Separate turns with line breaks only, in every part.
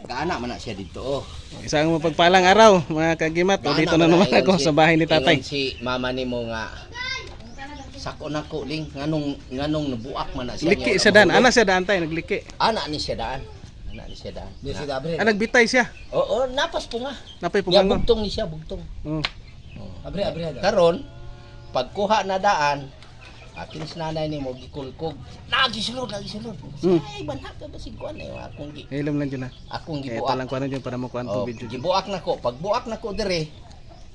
Kaana man na siya dito. Oh.
Isang mapagpalang araw, mga kagimat. O, dito na naman ako sa bahay ni tatay.
Ingon si mama nimo nga sako nako ling nganong nabuak man na siya.
Liki siya daan. Ana siya daan tay, nagliki.
Ana ni siya daan. Ana ni siya daan. Ni siya dabre.
Nagbitay siya.
Oo, napas po nga.
Napay
Ya
pumangon.
bugtong ni siya, bugtong.
Oh.
Abre. Karon pagkuha na daan, akin sa nanay nimo gikulkog. Nagisulod. Ay, banhak ka ba si kuan eh akong
Hilom lang dyan na.
akong
Ito
gibuak.
lang ko na dyan para makuha
Oh,
ang video.
gibuak nako. Pag buak nako dire,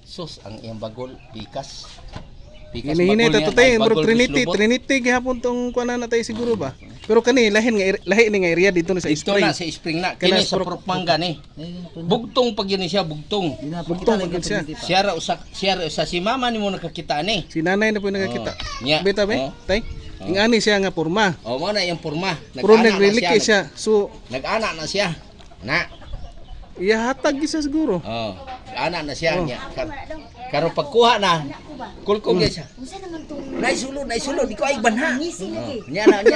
sus ang iyang bagol pikas.
Hini-hini
bagol
ito
niya,
tayo,
ay,
bro,
bagol
Trinity,
bislubot.
Trinity, gihapon tong kuha na tayo siguro ba? Pero kani, lahi ni nga area dito na sa
Dito
spring.
na sa spring na.
Kana
Kini sa
sa
Propangga ni. Bugtong pag yun siya, bugtong.
Bugtong magod siya.
Siya ra usa si mama nimo nakakita ni.
Si nanay na po yung nakakita.
Nya.
Beta ba?
Oh.
Tay? Yung ani siya nga porma.
O mo na yung porma.
Pero
Nag-ana na
nagreliki siya. So,
Nag-ana na siya. Na.
iyahatag siya siguro.
Oh. Nag-ana na siya
Oh.
niya. Karon pagkuha na, kulkog siya.
Unsa naman tong
Naisulod, di ko ay banha.
ngisi lagi.
Nya na.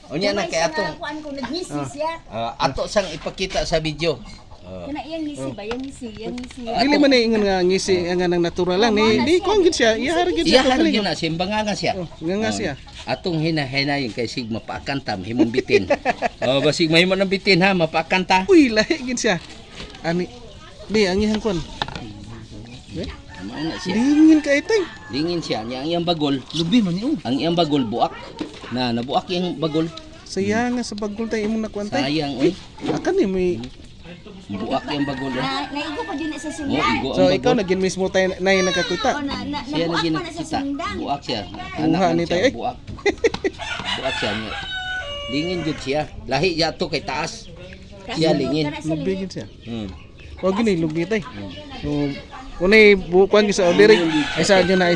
O nya na kay ato.
Kuan ko nagngisi siya.
Ato sang ipakita sa video.
Kana iyang ngisi ba? Yang ngisi.
Dili man ingon nga ngisi nga nang natural lang ni di ko gid siya. Iyahar gid
Iya
siya.
harag
totally.
yun na, simbanga nga siya.
Oh, nga siya.
Atong hina-hina yung kay Sig mapaakantam, himong bitin. Basig mahimo ng bitin ha, mapaakanta.
Uy, lahi gid siya. Ani. Di ang ihang kon.
Mao na siya.
Lingin ka itay.
Lingin siya, niya ang iyang bagol. Lubi man yun. Ang iyang bagol buak. Nabuak yung bagol.
Saya nga sa bagol tay imong nakuan tay.
Sayang oy.
Akan ni may
Buak yung bagol.
Naigo pa din sa
Oh,
sundang.
igo
so
ang
ikaw
bagol.
naging mismo tay nay nakakita.
Siya na
nabuak pa na sa
ginakita.
sundang.
Buak siya.
Buha
Anak
ni
man siya,
tay, eh.
buak. Buak siya niya. Lingin jud siya. Lahi ya to kay taas. Siya lingin.
Lubi gid siya.
Hmm.
Wa gini lubi tay. So unay bukuan gid sa order. Isa dyan.
Na.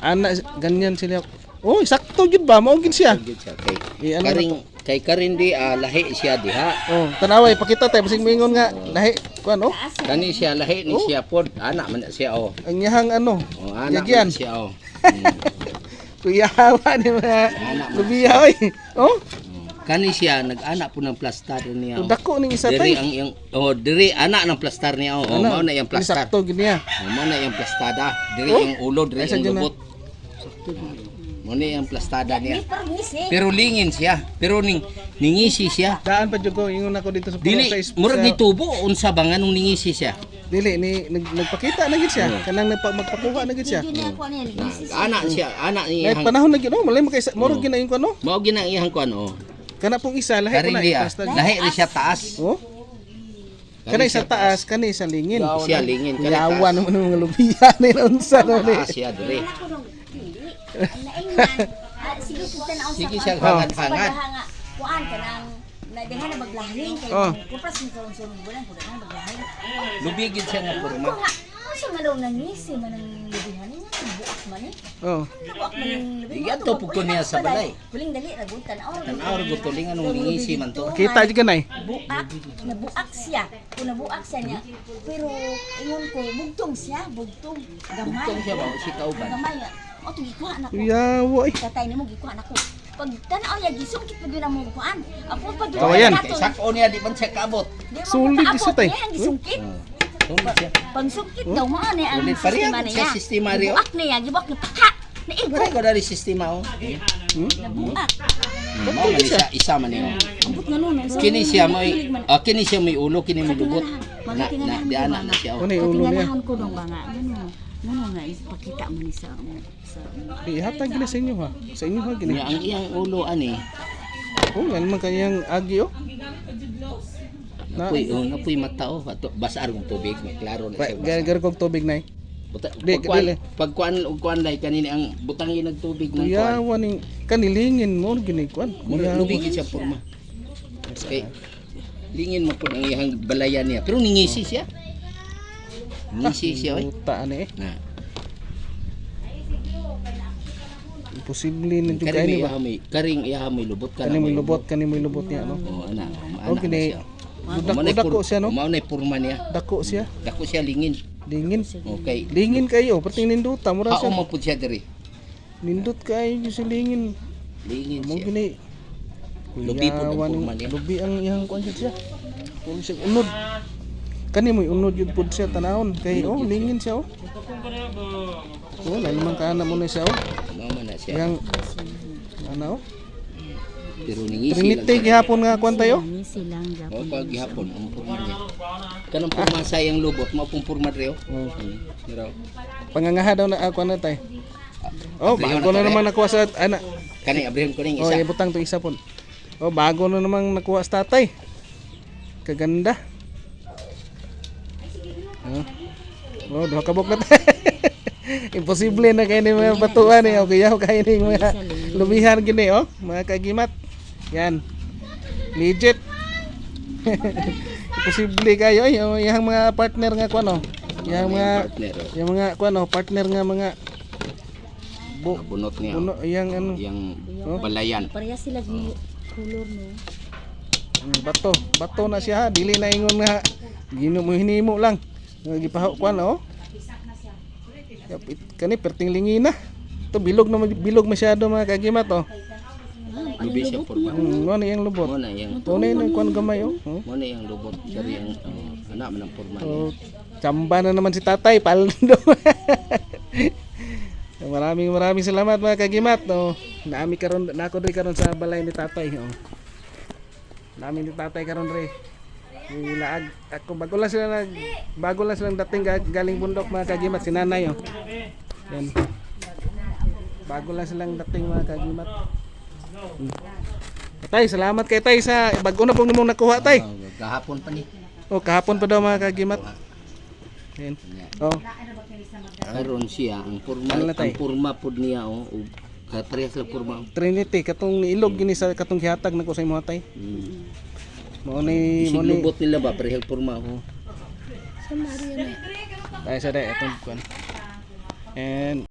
Ana ganyan sila. Oh, sakto gid ba? Mao gid siya.
Jud siya kay
Ano
kay karing di lahi siya diha.
Oh, tanaway pakita tay basig moingon nga lahi kuan oh.
Kani siya lahi ni siya pod. Anak man na siya oh.
Ang yahang ano.
Oh, anak
Yagyan.
man siya oh.
Kuyawa ni mga lubiya oy. Oh,
Kani siya nag-anak po ng plastar niya. Oh.
dako ning isa
Diri
tay.
ang iyang diri anak ng plastar niya oh. Mao na iyang plastar.
Sakto gid niya.
Mao na iyang plastada. Diri
Oh.
ang ulo, diri
Ay, sa
ang
dyan na.
lubot. Mao na iyang plastada niya.
Pero ngisi.
Pero lingin siya. Pero ningisi siya.
Daan pa jud ko ingon ako dito sa
Dili murag gitubo unsa ba nganong ningisi siya.
Dili ni nagpakita na gid siya. Kanang magpakuha na gid siya.
Hindi na kuan yan. Ngisi.
Anak siya, anak
Ngay
niya.
panahon na gid oh, malay mo kay moro gid na yung kuno.
Mao gina iyang kuan oh.
Kana pong isa lahi ko
Karing
na
dia.
basta.
Lahi ri siya taas.
Oh. Kana isa taas, kana isa lingin.
Siya lingin kani
Yawa
taas.
naman ng mga lubiya ni unsa na ni.
Taas siya diri.
Ako nung pili. Ang naingnan. Sige kita na
Sige
usa
siya
pa.
hangad-hangad.
Kuan ka nang nadihan na maglahing kay
Oh.
kupras ni karon bulan ko na maglahing.
Lubigid siya nga
Ko
porma.
nga. Asa man daw nangisi man ang lubihan niya. Buak man eh.
Oh.
Buak man ang lubihan.
Diyan to pugko niya sa balay.
Huling dali ragutan.
Tanaw ra gutuling anong ningisi man to.
Kita jud kanay.
Buak, nabuak siya. Kung nabuak siya niya. Pero ingon ko, bugtong siya, bugtong. Gamay.
Bugtong siya ba si kauban.
Gamay. O, gikuha na ko.
Yawa eh.
Katay ni mo, gikuha na ko. Pag tanaw niya, gisungkit pa doon ang mga kuhaan. Apo pa doon.
Kawayan.
Kay sakto niya di man siya kaabot.
Sulit isa tay.
Niya, ang gisungkit.
Sulit siya.
Pag sungkit daw, mga niya ang
Ulit pa rin
sistema
sa
niya.
sistema rin.
Buak niya, gibuak niya, paka! Naigo,
Wala ko dari sistema oh.
nabuak.
Mao man siya isa man niyo.
Ambot nga nun.
Kini siya kini siya may ulo kini may lubot. Na di anak na siya.
Ano yung ulo niya?
Katingalahan ko dong ba nga. Ano nga, ipakita mo ni sa
Ihatag gila sa inyo ha. Sa inyo ha gini.
Niya ang iyang ulo ani.
Oh, yan naman kanyang agi oh. Na,
Napoy mata oh. Basar kong tubig, may klaro na siya.
gar kog tubig nay. Dili.
Pagkuan lay kanini ang butang yung nagtubig ng kuan.
Kuyawa ning kanilingin mo gini kuan.
Lubigin siya porma. Okay. Lingin mo po ang iyang balayan niya. Pero ningisi siya. Ningisi siya oy.
Uta ani eh.
Na.
Imposible na jud
Karing
kay ba.
karing iya may lubot ka.
Kani mo lubot niya no.
Oh, ana.
Oh,
Ana
kini
siya.
dako siya no.
Mao na porma niya.
Dako siya.
Dako siya lingin.
Lingin.
Okay.
Lingin kayo, perting ninduta mura
Kao
siya.
mo pud siya diri.
Nindut kayo sa lingin.
Lingin
Mo
siya.
gini.
Lubi po ang
Kuyawan
purma niya.
lubi ang iyang kuan siya. Kung siya unod. Kani mo unod yun pud siya tanahon kay oh lingin siya oh. Oh, naman kana mo na siya oh.
Mama na siya.
Yang ano oh?
Pero ningisi lang.
Trinity gihapon nga kuan tayo.
Ni silang
O
Japon.
pag gihapon ang purma niya. Kanang purma sa iyang lubot, mao pong purma dre oh.
Oh.
Pero
Pangangaha daw na kuan na tay. Oh,
Abrihan
bago
na
na
to,
naman nakuha sa ana.
kani abrehon ko ning
Oh,
isa.
ibutang to isa pon. Oh, bago na namang nakuha sa tatay. Kaganda. Oh, duha ka buk na tay. Imposible na kayo ni mga batuan eh. Okay, yaw kayo ni mga lumihan gini oh. Mga kagimat. Yan. Legit. Imposible kayo ay oh, yung mga partner nga kuan oh. Yung mga
Partner. Oh.
yung mga kuan oh, partner nga mga
Bunot niya.
puno yang ano
Yang
Oh.
balayan.
Pareha sila gi color no.
bato na siya ha. Dili na ingon nga gino mo hinimo lang nga gipahaw kuan oh. Kani perting lingi na. To bilog masyado mga kagimat oh.
Lubi siya purma.
Mo na yang lubot.
Mo na yang
To na yung kuan gamay oh. Oh.
mo na yang lubot siya yang anak man ang purma niya.
Oh, tsamba na naman si tatay paldo. Maraming salamat mga kagimat no. Naami karon nako diri karon sa balay ni tatay oh. Naami ni tatay karon diri. Ilaag ako bago lang silang dating galing bundok mga kagimat si nanay oh. Yan. Bago lang silang dating mga kagimat. Tay, salamat kay tay sa bago na pong nimong nakuha tay.
Gahapon pa ni.
Oh, kahapon pa daw mga kagimat. Yan. Oh.
Karon siya
Ano na, tay?
ang purma pud niya oh. Parehas lang purma.
Trinity katong ilog gini sa katong gihatag nako sa imong tay. Mao ni
Isig lubot nila ba parehas purma oh.
Sa Maria na.
Tay sa day atong kuan. And